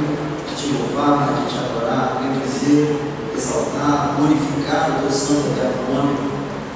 de te louvar, de te adorar, bendizer, exaltar, glorificar o teu santo nome,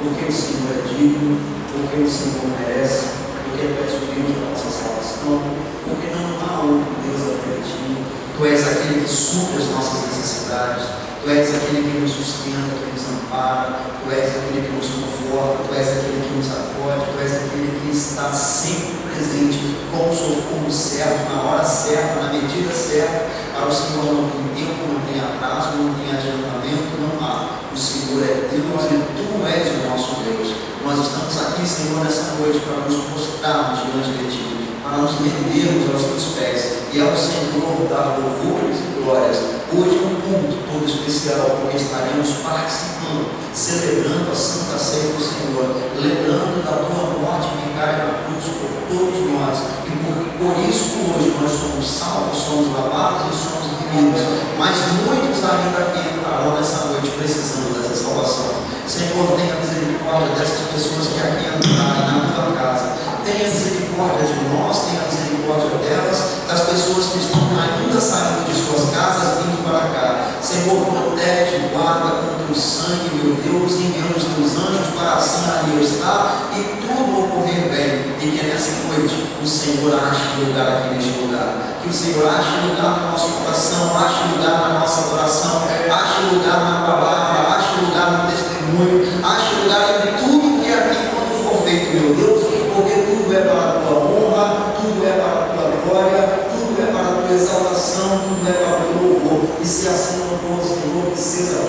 porque o Senhor é digno, porque o Senhor merece, porque tu és o Deus da nossa salvação, porque não há outro Deus até ti. Tu és aquele que supre as nossas necessidades, tu és aquele que nos sustenta, que nos ampara, tu és aquele que nos conforta, tu és aquele que nos acode, tu és aquele que está sempre presente, com o socorro certo, na hora certa, na medida certa. Para o Senhor não tem tempo, não tem atraso, não tem adiantamento, não há. O Senhor é Deus e tu és o nosso Deus. Nós estamos aqui, Senhor, nessa noite para nos prostrarmos diante de ti, para nos rendermos aos teus pés e ao Senhor dar louvores e glórias. Hoje é um culto todo especial, porque estaremos participando, celebrando a Santa Ceia do Senhor, lembrando da tua morte vicária na cruz por todos nós, e por isso hoje nós somos salvos, somos lavados e somos remidos, mas muitos ainda aqui entrarão nessa noite precisando dessa salvação. Senhor, tenha misericórdia dessas pessoas que aqui entrarem na tua casa, tenha misericórdia de nós, tenha misericórdia delas, das pessoas que estão ainda saindo de suas casas, vindo para cá. Senhor, protege, guarda contra o sangue, meu Deus, envia os teus anjos para assim ali estar e tudo ocorrer bem, e que nessa noite o Senhor ache lugar aqui neste lugar, que o Senhor ache lugar no nosso coração, ache lugar na nossa adoração, ache lugar na palavra, ache lugar no testemunho, ache lugar em tudo que aqui quando for feito, meu Deus, porque tudo é para a tua honra, tudo é para a tua glória, tudo é para a tua exaltação, tudo é para o teu louvor. E se assim não for, Senhor, que seja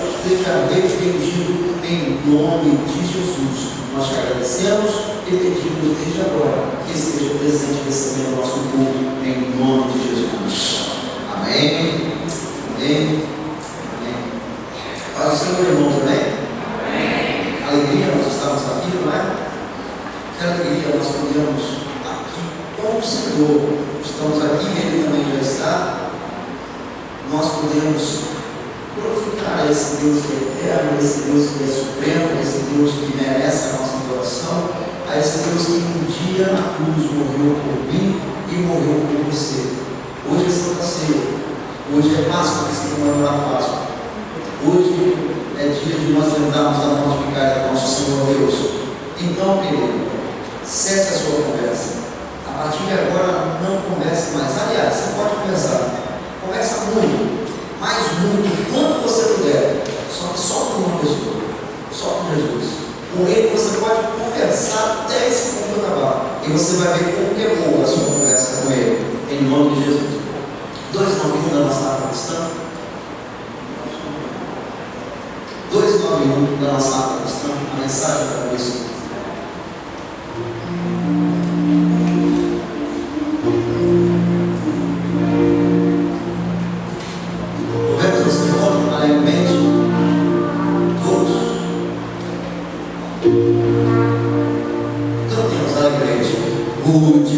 repreendido em nome de Jesus. Nós te agradecemos e pedimos desde agora que esteja presente recebendo o nosso culto em nome de Jesus. Amém. Amém. Amém. Paz do Senhor, irmão, também. Amém. Alegria, nós estamos aqui, não é? Que alegria nós podemos aqui com o Senhor. Estamos aqui, Ele também já está. Nós podemos glorificar esse Deus que é eterno, esse Deus que é supremo, esse Deus que merece a nossa adoração, a esse Deus que um dia na cruz morreu por mim e morreu por você. Hoje é Santa Ceia, hoje é Páscoa, que se comemora a Páscoa. Hoje é dia de nós lembrarmos da morte vicária do nosso Senhor Deus. Então, querido, cesse a sua conversa. A partir de agora, não converse mais. Aliás, você pode conversar. Conversa muito, mais muito, quanto você puder. Só com uma pessoa, só com Jesus. Com Ele você pode conversar até esse ponto acabar. E você vai ver como que é boa a sua conversa com Ele. Em nome de Jesus. 291 da nossa ata cristã. 291 da nossa ata cristã. A mensagem para isso. Oh,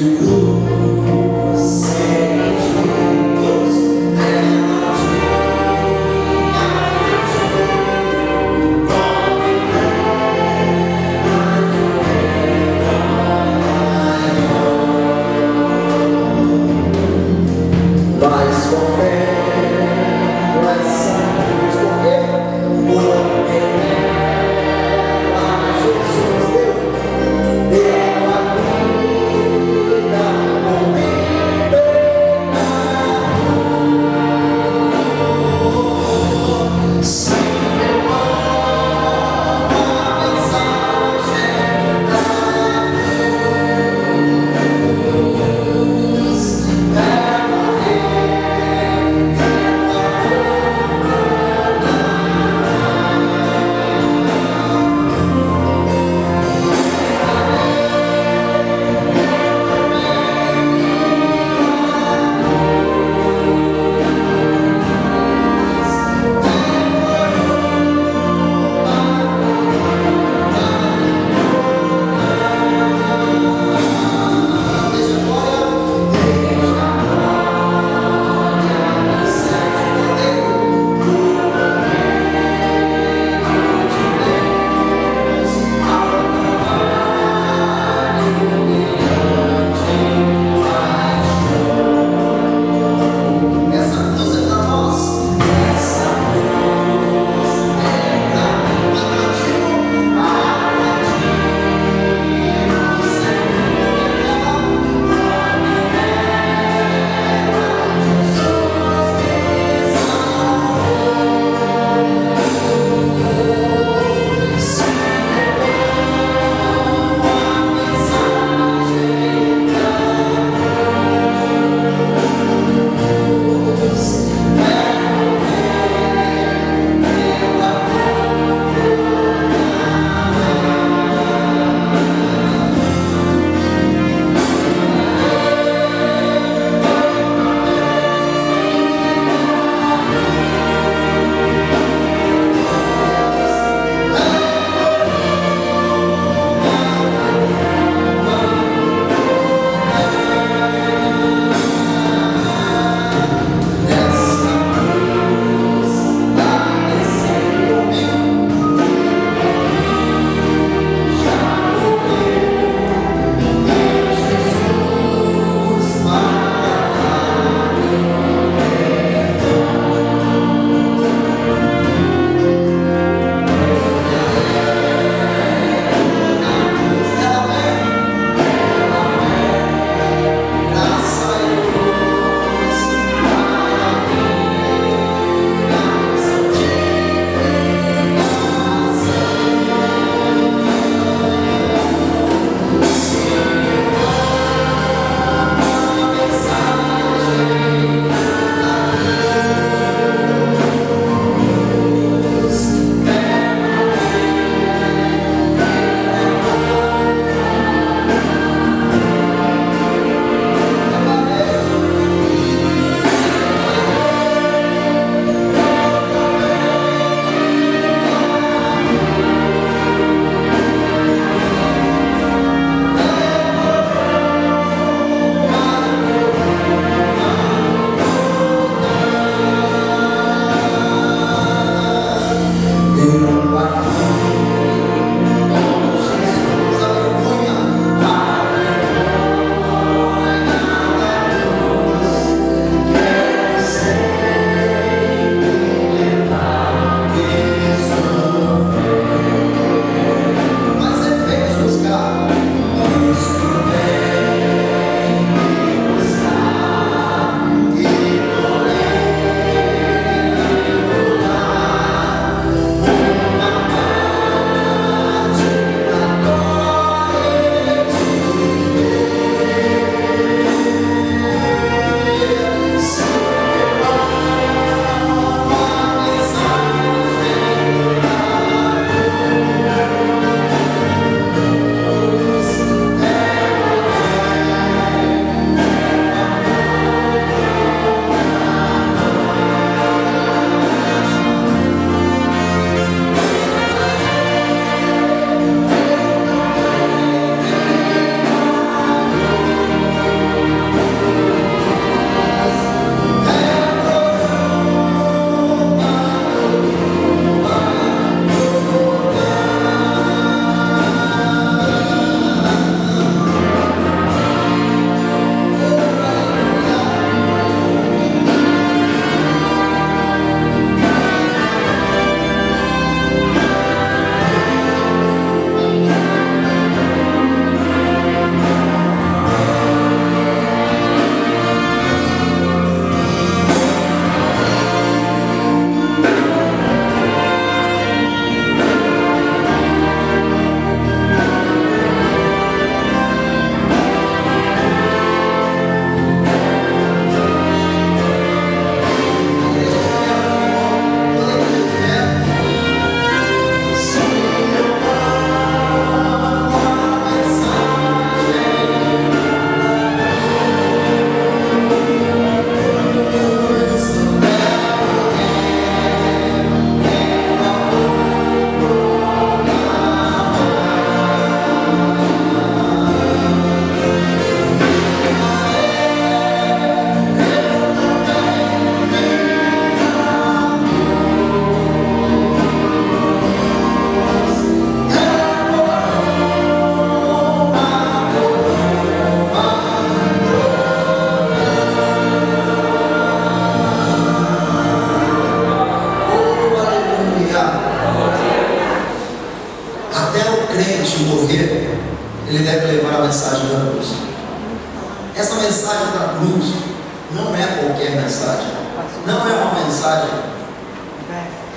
não é uma mensagem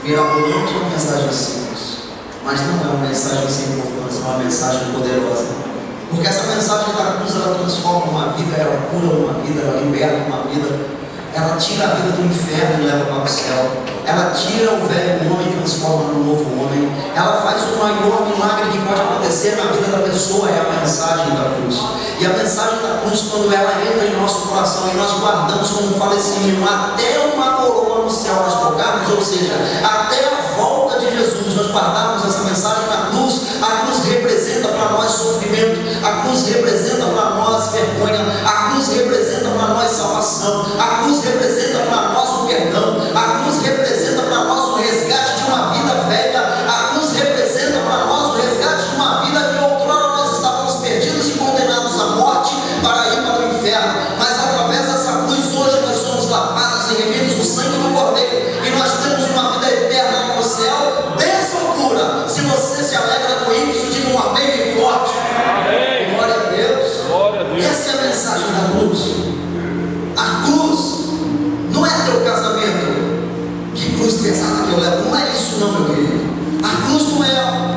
mirabolante, é uma mensagem simples, mas não é uma mensagem sem importância, é uma mensagem poderosa. Porque essa mensagem da cruz, ela transforma uma vida, ela cura uma vida, ela liberta uma vida, ela tira a vida do inferno e leva para o céu. Ela tira o velho homem e transforma no novo homem. Ela faz o maior milagre que pode acontecer na vida da pessoa, é a mensagem da cruz. E a mensagem da cruz, quando ela entra em nosso coração e nós guardamos como fala esse hino, até uma coroa no céu nós tocarmos, ou seja, até a volta de Jesus nós guardarmos essa mensagem da cruz. A cruz representa para nós sofrimento, a cruz representa para nós vergonha, a cruz representa para nós salvação, a cruz representa para nós o perdão, a cruz representa para nós o resgate de uma vida velha, a cruz representa para nós o resgate de uma vida que outrora nós estávamos perdidos e condenados à morte para ir para o inferno, mas através dessa cruz hoje nós somos lavados e remidos no sangue do Cordeiro e nós temos uma vida eterna no céu. Bênção pura! Se você se alegra com isso, diga um amém bem forte. Amém. Glória a Deus. Glória a Deus. Essa é a mensagem da cruz. A cruz não é teu casamento. Que cruz pesada que eu levo. Não é isso não, meu querido. A cruz não é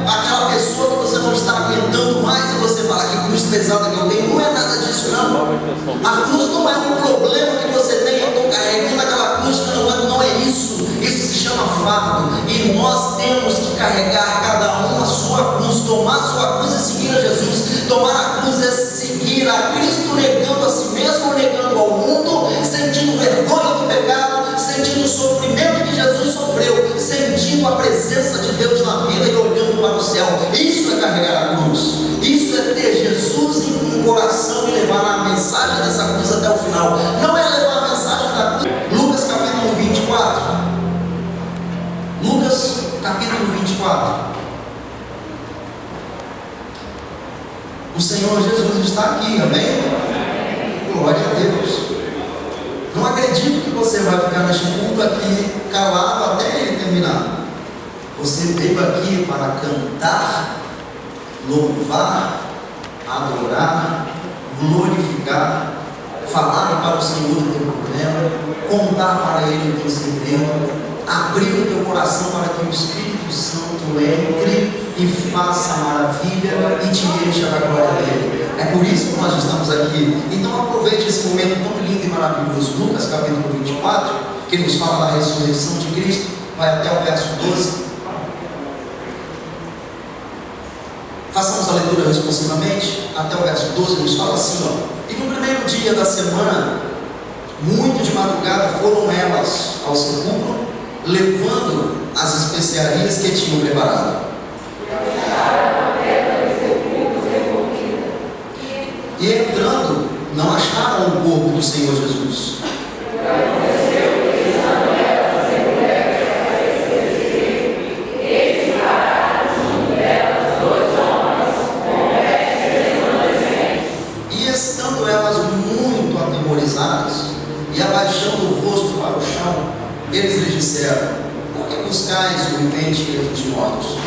aquela pessoa que você não está aguentando mais e você fala que cruz pesada que eu tenho. Não é nada disso não. A cruz não é um problema que você tem. Eu estou carregando aquela cruz que não é isso. Isso se chama fardo. E nós temos que carregar cada um a sua cruz. Tomar a sua cruz e seguir a Jesus. Tomar a cruz é seguir a Cristo, negando a si mesmo, negando ao mundo, sentindo vergonha do pecado, sentindo o sofrimento que Jesus sofreu, sentindo a presença de Deus na vida e olhando para o céu. Isso é carregar a cruz. Isso é ter Jesus em um coração e levar a mensagem dessa cruz até o final. Não é levar a mensagem da cruz. Lucas capítulo 24. Lucas capítulo 24. O Senhor Jesus está aqui, amém? Glória a Deus. Não acredito que você vai ficar neste culto aqui calado até ele terminar. Você veio aqui para cantar, louvar, adorar, glorificar, falar para o Senhor do teu problema, contar para Ele o teu segredo, abrir o teu coração para que o Espírito Santo entre e faça a maravilha e te encha da glória dele. É por isso que nós estamos aqui. Então aproveite esse momento tão lindo e maravilhoso. Lucas capítulo 24, que nos fala da ressurreição de Cristo, vai até o verso 12. Façamos a leitura responsivamente. Até o verso 12 nos fala assim, ó: e no primeiro dia da semana, muito de madrugada, foram elas ao sepulcro, levando as especiarias que tinham preparado. E entrando, não acharam o corpo do Senhor Jesus. E estando elas muito atemorizadas e abaixando o rosto para o chão, eles lhes disseram: por que buscais o vivente entre os mortos?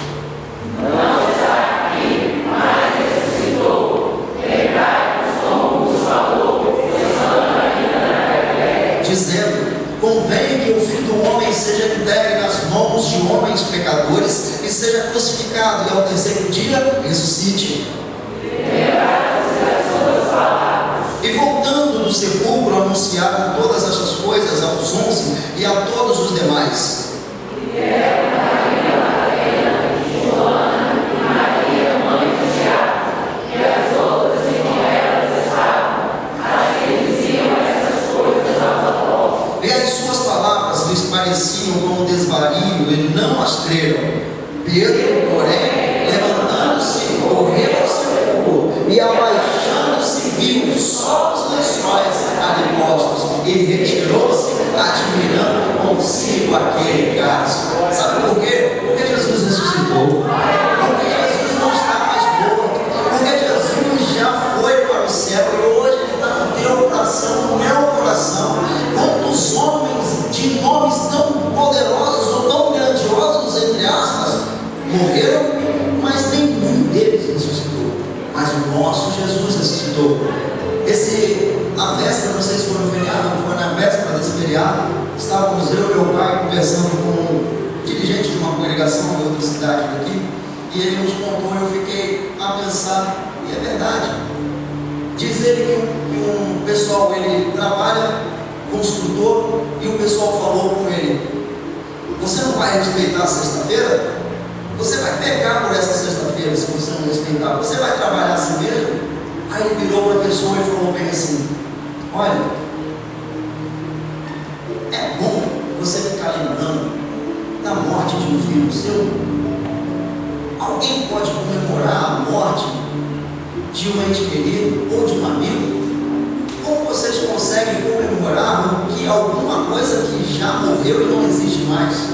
Não está aqui, mas ressuscitou. Lembrai-vos como vos falou, estando ainda na Galileia, dizendo: convém que o Filho do Homem seja entregue nas mãos de homens pecadores e seja crucificado, e ao terceiro dia ressuscite. E voltando do sepulcro, anunciaram todas essas coisas aos 11 e a todos os demais. E as suas palavras lhes pareciam como desvario, e não as creram. Pedro, porém, levantando-se, correu ao sepulcro, e abaixando-se, viu só os lençóis ali postos, e retirou-se, admirando consigo aquele caso. Sabe por quê? Porque Jesus ressuscitou. Porque Jesus não está mais morto. Porque Jesus já foi para o céu e hoje ele está no teu coração, no meu coração. Quantos homens de nomes tão poderosos ou tão grandiosos, entre aspas, morreram, mas nenhum deles ressuscitou. Mas o nosso Jesus ressuscitou. A véspera, não sei se foi no feriado, ou foi na véspera desse feriado, estávamos eu e meu pai conversando com um dirigente de uma congregação de outra cidade daqui, e ele nos contou, eu fiquei a pensar, e é verdade. Diz ele que um pessoal, ele trabalha construtor, e o pessoal falou com ele: você não vai respeitar a sexta-feira? Você vai pecar por essa sexta-feira se você não respeitar, você vai trabalhar assim mesmo? Aí ele virou para a pessoa e falou bem assim: olha, é bom você ficar lembrando da morte de um filho seu? Alguém pode comemorar a morte de um ente querido ou de um amigo? Como vocês conseguem comemorar alguma coisa que já morreu e não existe mais?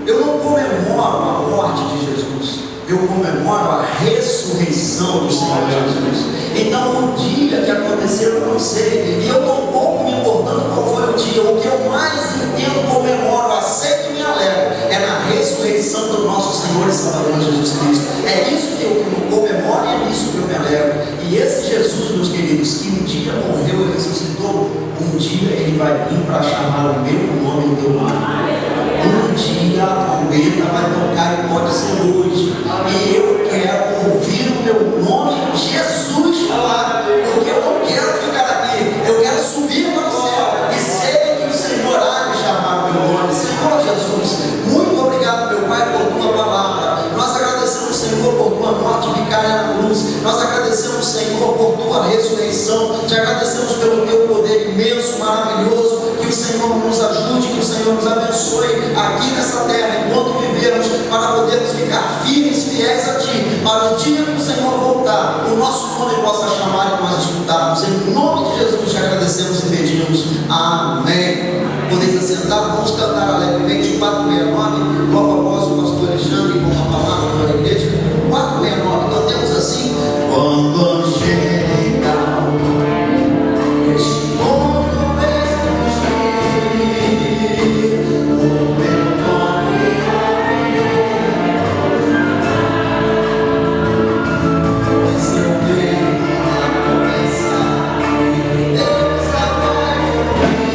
Eu não comemoro a morte de Jesus, eu comemoro a ressurreição do Senhor Jesus. Então, o dia que aconteceu, eu não sei, e eu estou um pouco me importando qual foi o dia. O que eu mais entendo, comemoro, aceito e me alegro é na ressurreição do nosso Senhor e Salvador Jesus Cristo. É isso que eu comemoro e é nisso que eu me alegro. E esse Jesus, meus queridos, que um dia morreu e ressuscitou, um dia ele vai vir para chamar o meu nome e o teu nome. Um dia a trombeta vai tocar e pode ser hoje. E eu quero ouvir o meu nome, Jesus, falar, porque eu não quero ficar aqui, eu quero subir para o céu e sei que o Senhor há de chamar o meu nome. Senhor Jesus, muito obrigado, meu Pai, por tua palavra. Nós agradecemos, Senhor, por tua morte vicária na cruz. Nós agradecemos, Senhor, por tua ressurreição. Te agradecemos pelo teu poder imenso, maravilhoso. Que o Senhor nos ajude, que o Senhor nos abençoe aqui nessa terra, enquanto vivermos, para podermos ficar firmes, fiéis a Ti, para o dia que o Senhor voltar, o nosso nome possa chamar e nós escutarmos. Em nome de Jesus te agradecemos e pedimos. Amém. Podeis assentar, vamos cantar alegremente o 469, logo após o pastor Alexandre com uma palavra para a igreja. 469, cantemos assim: quando angelical este mundo vestir, o meu nome mas eu tenho a promessa que Deus vai cumprir.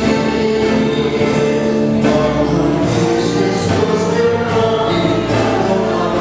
Logo que Jesus meu nome vou falar.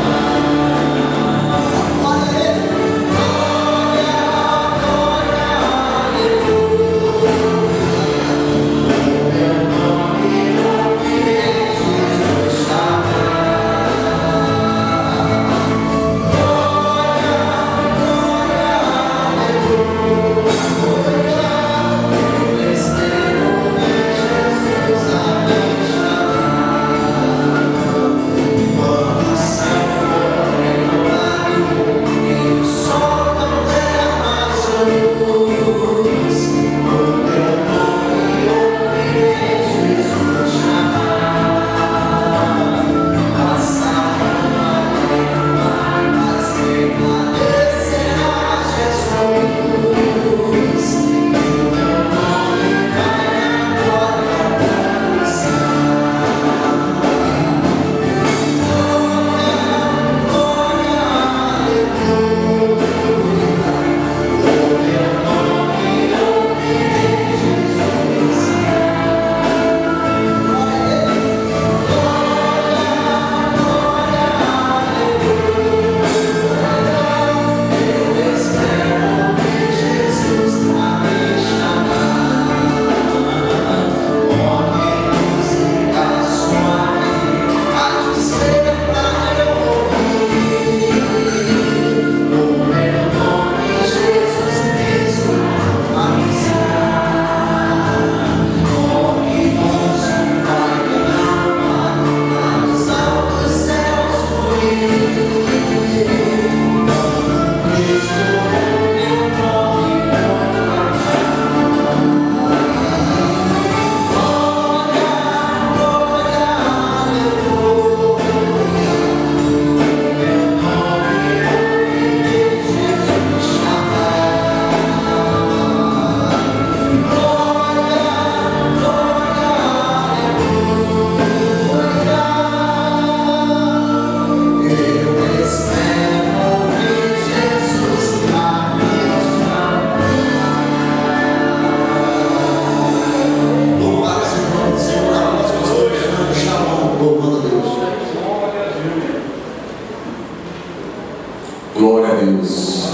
Glória a Deus.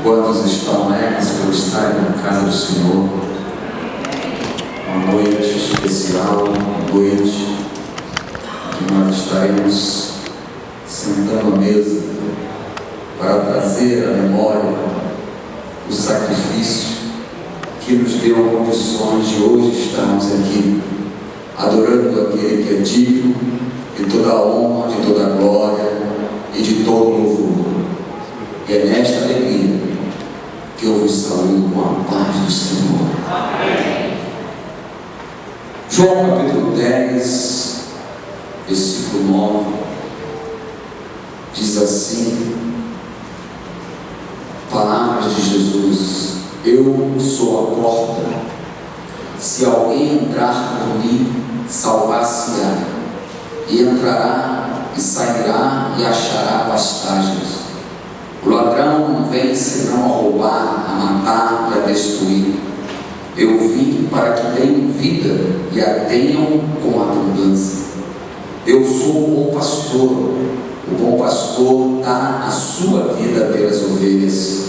Quantos estão alegres por estarem na casa do Senhor? Uma noite especial, uma noite que nós estaremos sentando à mesa para trazer à memória o sacrifício que nos deu condições de hoje estarmos aqui, adorando aquele que é digno de toda a honra, de toda a glória e de todo o louvor. E é nesta alegria que eu vos saúdo com a paz do Senhor. Amém. João capítulo 10, versículo 9, diz assim, palavras de Jesus: eu sou a porta, se alguém entrar por mim, salvar-se-á, e entrará e sairá e achará pastagens. O ladrão não vem senão a roubar, a matar e a destruir. Eu vim para que tenham vida e a tenham com abundância. Eu sou o bom pastor. O bom pastor dá a sua vida pelas ovelhas.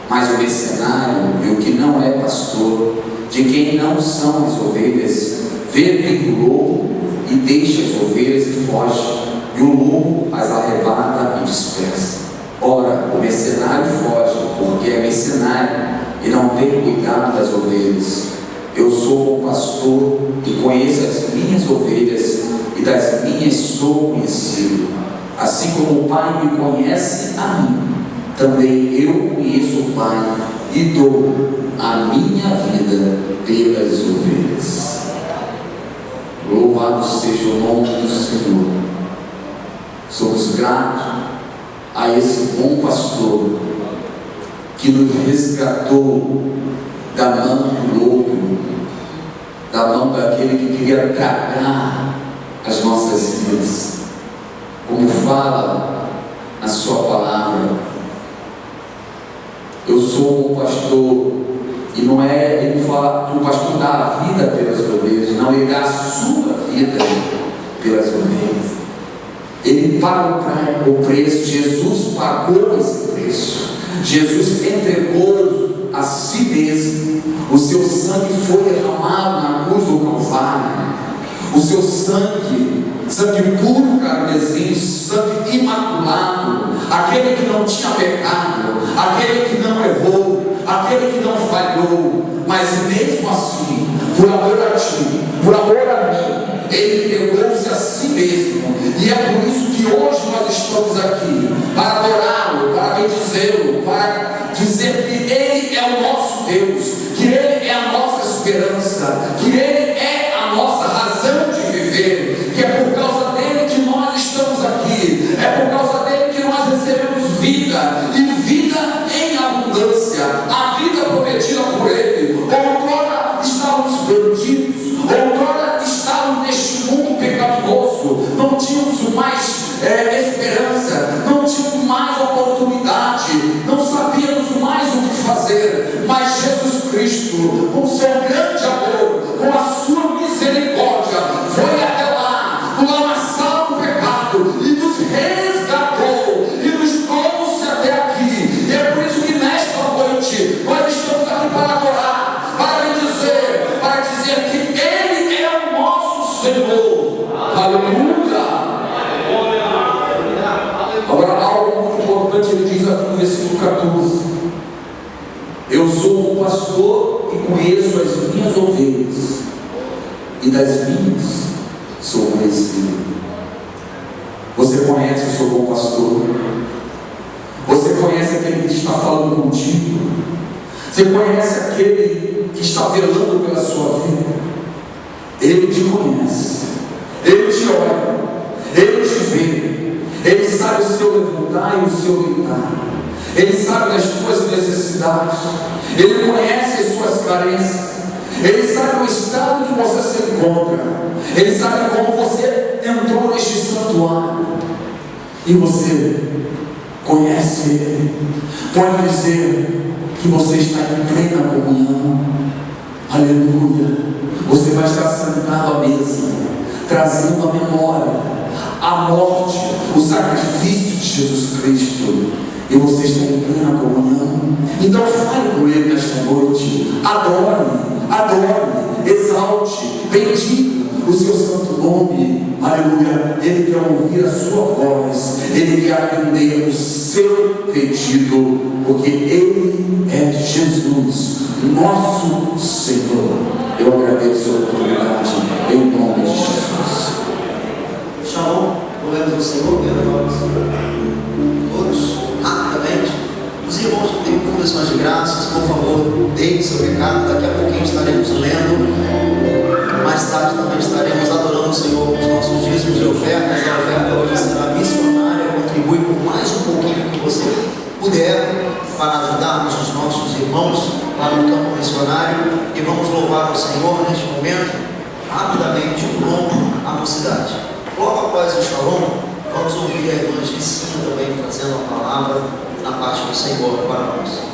Mas o mercenário e o que não é pastor, de quem não são as ovelhas, vê vir o lobo e deixa as ovelhas e foge, e o lobo as arrebata e dispersa. Ora, o mercenário foge, porque é mercenário e não tem cuidado das ovelhas. Eu sou o pastor e conheço as minhas ovelhas, e das minhas sou conhecido. Assim como o Pai me conhece a mim, também eu conheço o Pai e dou a minha vida pelas ovelhas. Louvado seja o nome do Senhor. Somos gratos a esse bom pastor que nos resgatou da mão do lobo, da mão daquele que queria tragar as nossas vidas. Como fala na sua palavra, eu sou um pastor, e não é, ele fala que o pastor dá a vida pelas ovelhas, não, ele dá a sua vida pelas ovelhas. Ele paga o preço, Jesus pagou esse preço. Jesus entregou a si mesmo, o seu sangue foi derramado na cruz do Calvário, o seu sangue puro, carmesim, sangue imaculado, aquele que não tinha pecado, aquele que não errou, aquele que não falhou, mas mesmo assim, por amor a ti, por amor a mim, ele entregou-se a si mesmo. E é por isso que hoje nós estamos aqui, para adorá-lo, para bendizê-lo, para dizer que ele é o nosso Deus, que ele é a nossa esperança, que ele é a nossa razão de viver, que é por causa dele que nós estamos aqui, é por causa dele que nós recebemos vida, e vida em abundância, a vida prometida por ele. Outrora estávamos perdidos, outrora estávamos neste mundo pecaminoso, não tínhamos mais esperança, não tínhamos mais oportunidade, não sabíamos mais o que fazer, mas Jesus Cristo, com seu grande amor, com a sua misericórdia, foi até lá, no lamaçal do pecado, e nos resgatou, e nos trouxe até aqui. E é por isso que nesta noite nós estamos aqui para adorar, para bendizer, para dizer que ele é o nosso Senhor. Aleluia. Agora, algo muito importante, ele diz aqui no versículo 14: eu sou um pastor e conheço as minhas ovelhas, e das minhas sou conhecido. Você conhece o seu bom pastor? Você conhece aquele que está falando contigo? Você conhece aquele que está velando pela sua vida? Ele te conhece, ele te olha, ele te vê. Ele sabe o seu levantar e o seu deitar. Ele sabe das tuas necessidades. Ele conhece as suas carências. Ele sabe o estado que você se encontra. Ele sabe como você entrou neste santuário. E você conhece Ele. Pode dizer que você está em plena comunhão. Aleluia. Você vai estar sentado à mesa, trazendo à memória a morte, o sacrifício de Jesus Cristo, e você está em plena comunhão. Então fale com Ele nesta noite, adore, exalte, bendiga o seu santo nome, aleluia. Ele quer ouvir a sua voz, Ele quer atender o seu pedido, porque Ele é Jesus, nosso Senhor. Eu agradeço a oportunidade, em nome de Jesus. Shalom, glória ao Senhor, meus todos, rapidamente. Os irmãos que têm confissões de graças, por favor, deem seu recado. Daqui a pouquinho estaremos lendo. Mais tarde também estaremos adorando o Senhor com os nossos dízimos e ofertas. A oferta hoje será missionária. Contribui com mais um pouquinho que você puder para ajudarmos os nossos irmãos lá no campo missionário. E vamos louvar ao Senhor neste momento, rapidamente, o nome, a mocidade. Logo após o Shalom, vamos ouvir a irmã Gicinha também trazendo a palavra na parte do Senhor para nós.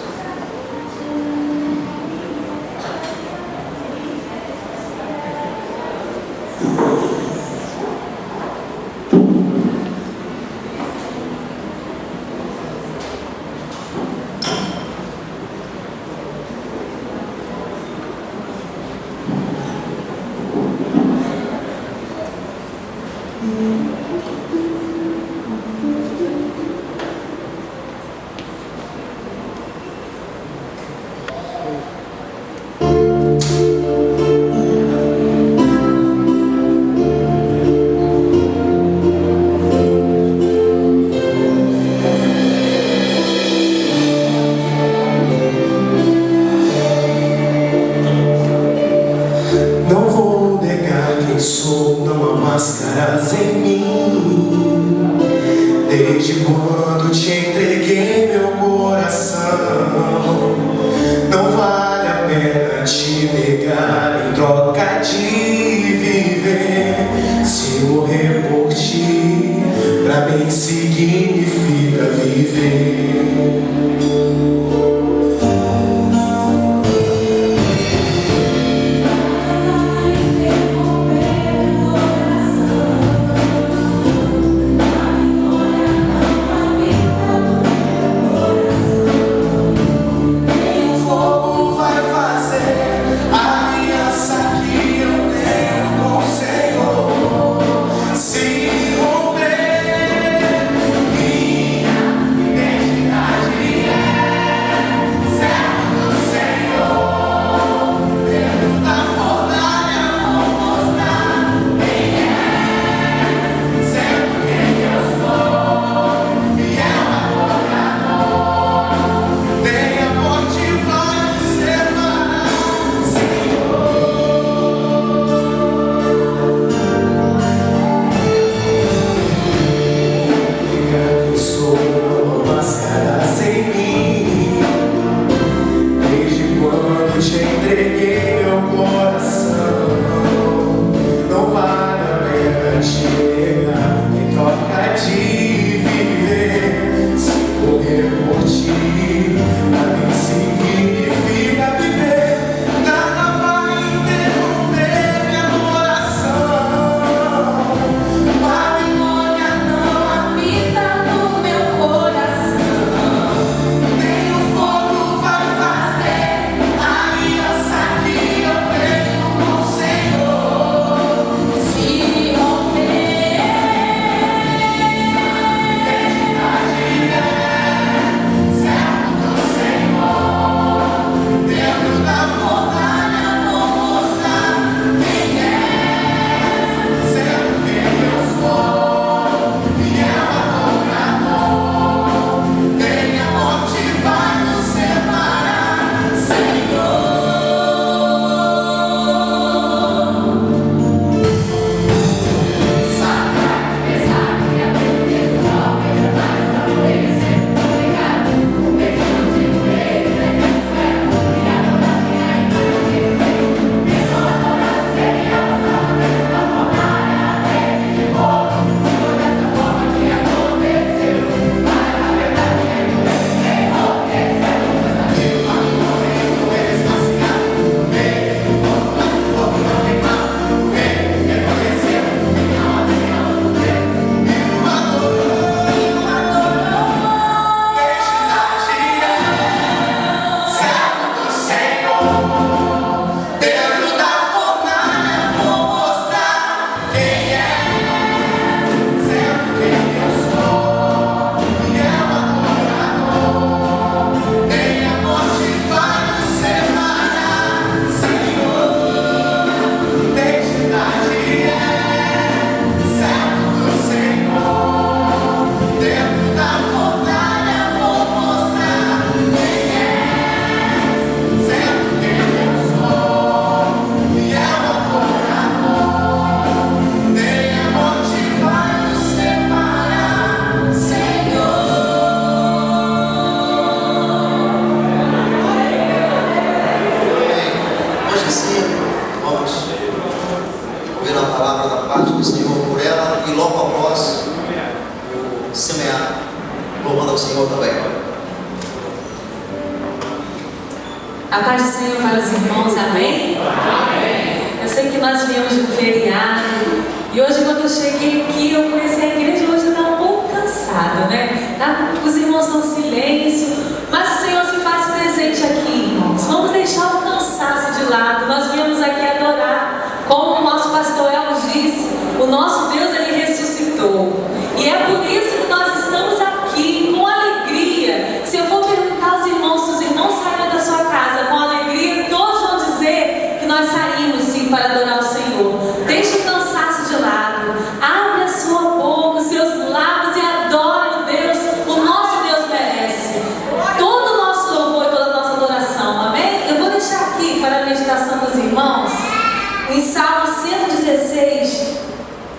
Senhor por ela e logo após semear, louvando ao Senhor também. A paz do Senhor para os irmãos, amém? Amém. Eu sei que nós viemos de um feriado e hoje, quando eu cheguei aqui, eu conheci a igreja. Hoje está um pouco cansada, né? Os irmãos estão em silêncio, mas o Senhor se faz presente aqui, irmãos. Vamos deixar o cansaço de lado. Nós viemos aqui adorar, como o nosso pastor Elvis disse, o nosso Deus, ele ressuscitou. E é por isso que nós estamos aqui com alegria. Se eu for perguntar aos irmãos, se os irmãos saíram da sua casa com alegria, todos vão dizer que nós saímos sim para adorar o Senhor. Deixe o cansaço de lado, abre a sua boca, os seus lábios e adore o Deus. O nosso Deus merece todo o nosso louvor e toda a nossa adoração, amém? Eu vou deixar aqui para a meditação dos irmãos em Salmo 116,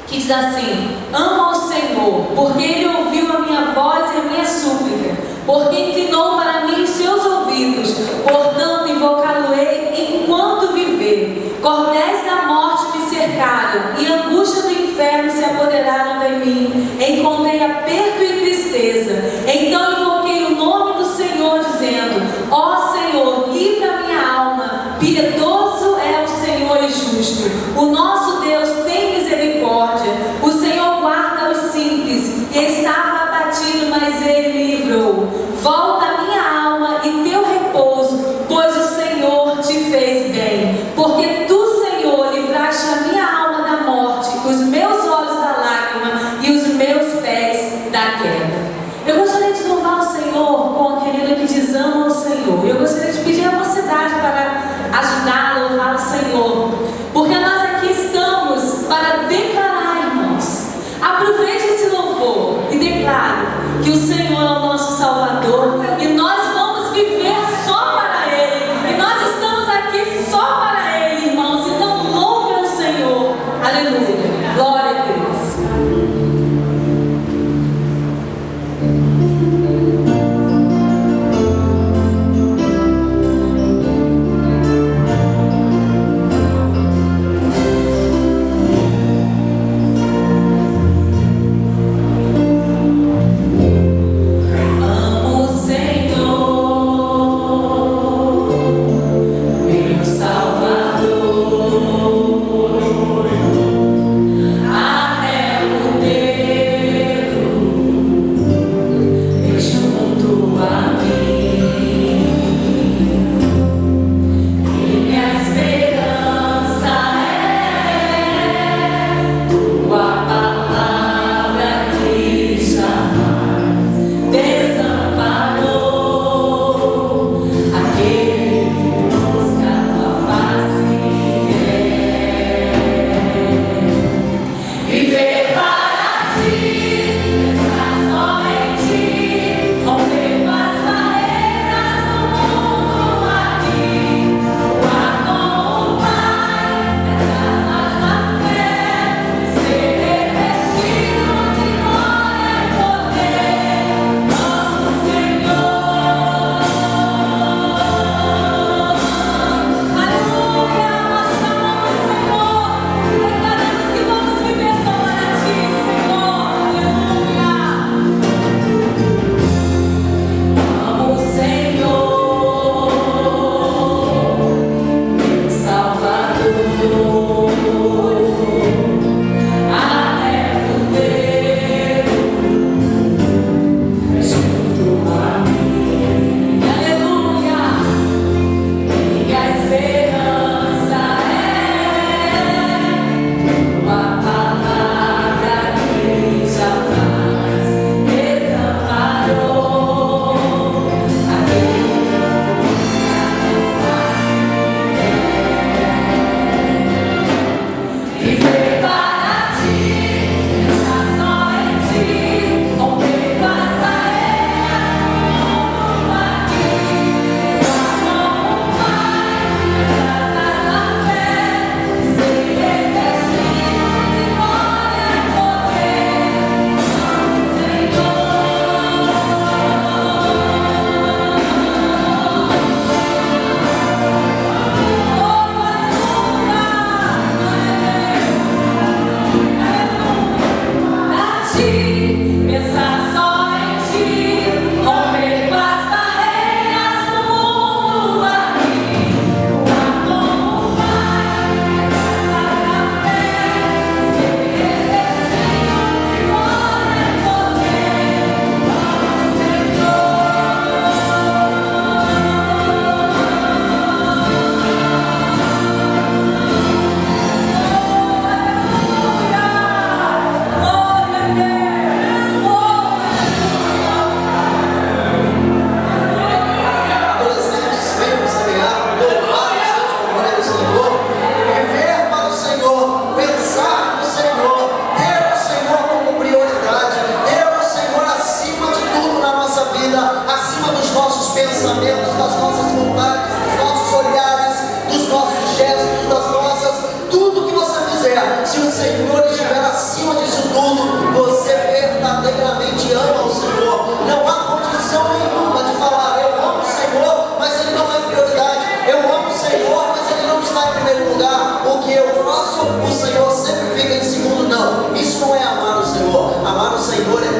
que diz assim: amo ao Senhor, porque Ele ouviu a minha voz e a minha súplica, porque inclinou para mim os seus ouvidos, portanto invocá-lo-ei enquanto viver. Cordéis da morte me cercaram, e angústia do inferno se apoderaram de mim. Encontrei aperto e tristeza, então invoquei o nome do Senhor, dizendo: ó Senhor, livra a minha alma. Piedoso é o Senhor e justo. O nosso Deus tem misericórdia. O Senhor guarda os simples. Estava abatido, mas Ele me livrou. Volta a minha alma e teu repouso, pois o Senhor te fez bem. Porque tu, Senhor, livraste a minha alma da morte, os meus olhos da lágrima e os meus pés da queda. Eu gostaria de louvar o Senhor com aquele hino que diz: amo ao Senhor. Eu gostaria de pedir a mocidade para ajudar a louvar o Senhor, porque nós aqui estamos para declarar, irmãos. Aproveite esse louvor e declare que o Senhor é o nosso Salvador e nós vamos viver só para Ele, e nós estamos aqui só para Ele, irmãos. Então louve ao Senhor, aleluia, glória a Deus.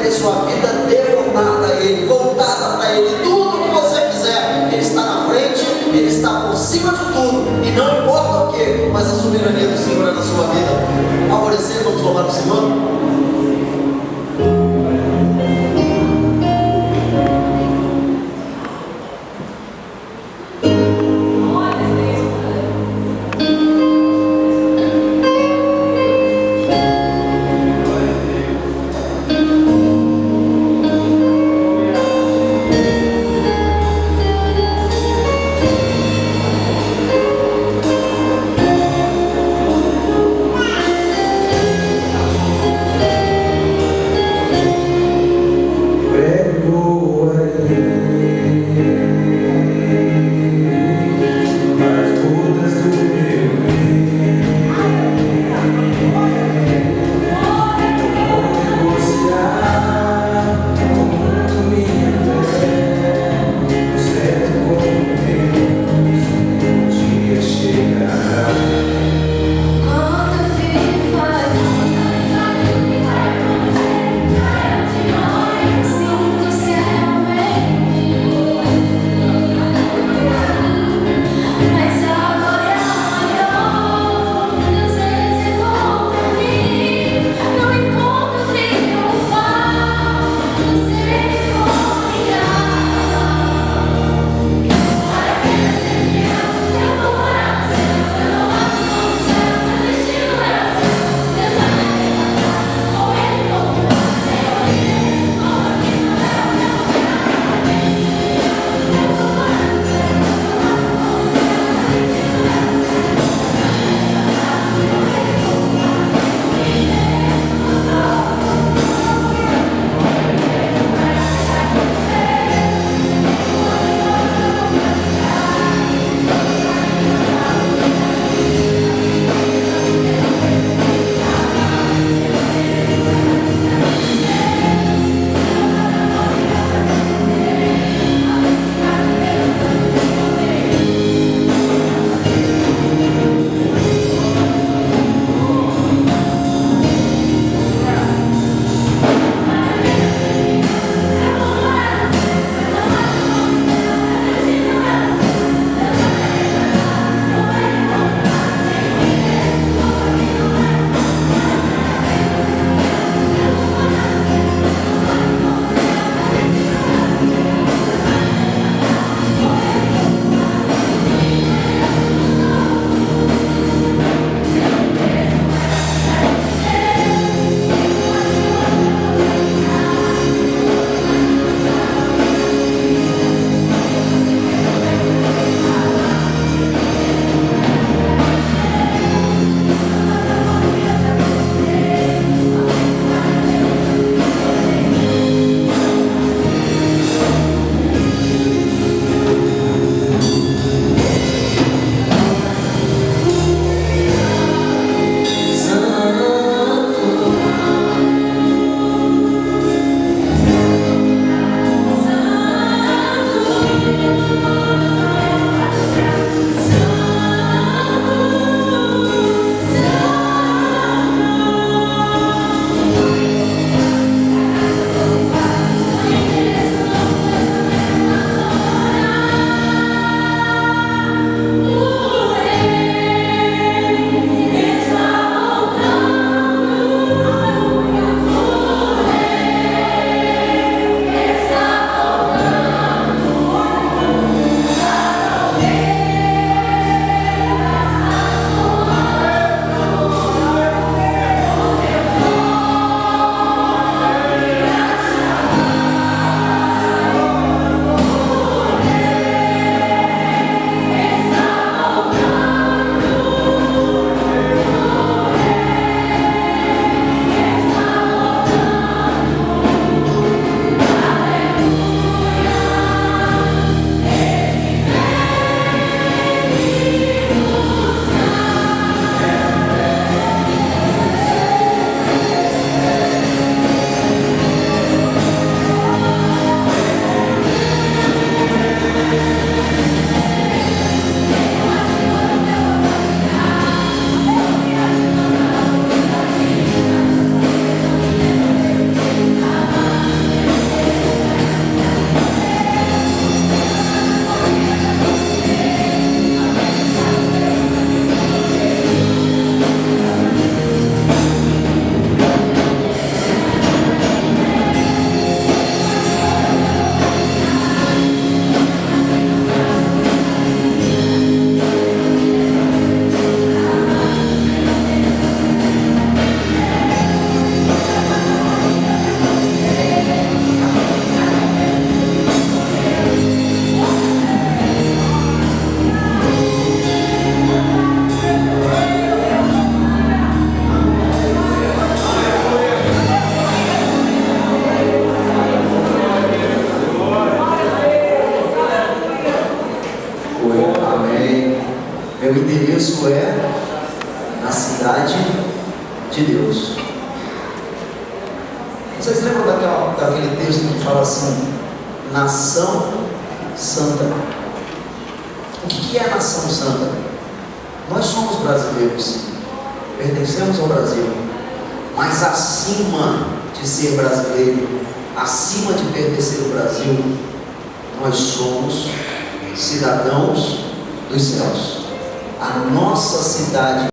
ter sua vida devotada a Ele, voltada para Ele. Tudo que você fizer, Ele está na frente, Ele está por cima de tudo, e não importa o que, mas a soberania do Senhor é na sua vida. Alvorecer, vamos louvar o Senhor. Vocês lembram daquele texto que fala assim, nação santa? O que é nação santa? Nós somos brasileiros, pertencemos ao Brasil, mas acima de ser brasileiro, acima de pertencer ao Brasil, nós somos cidadãos dos céus. A nossa cidade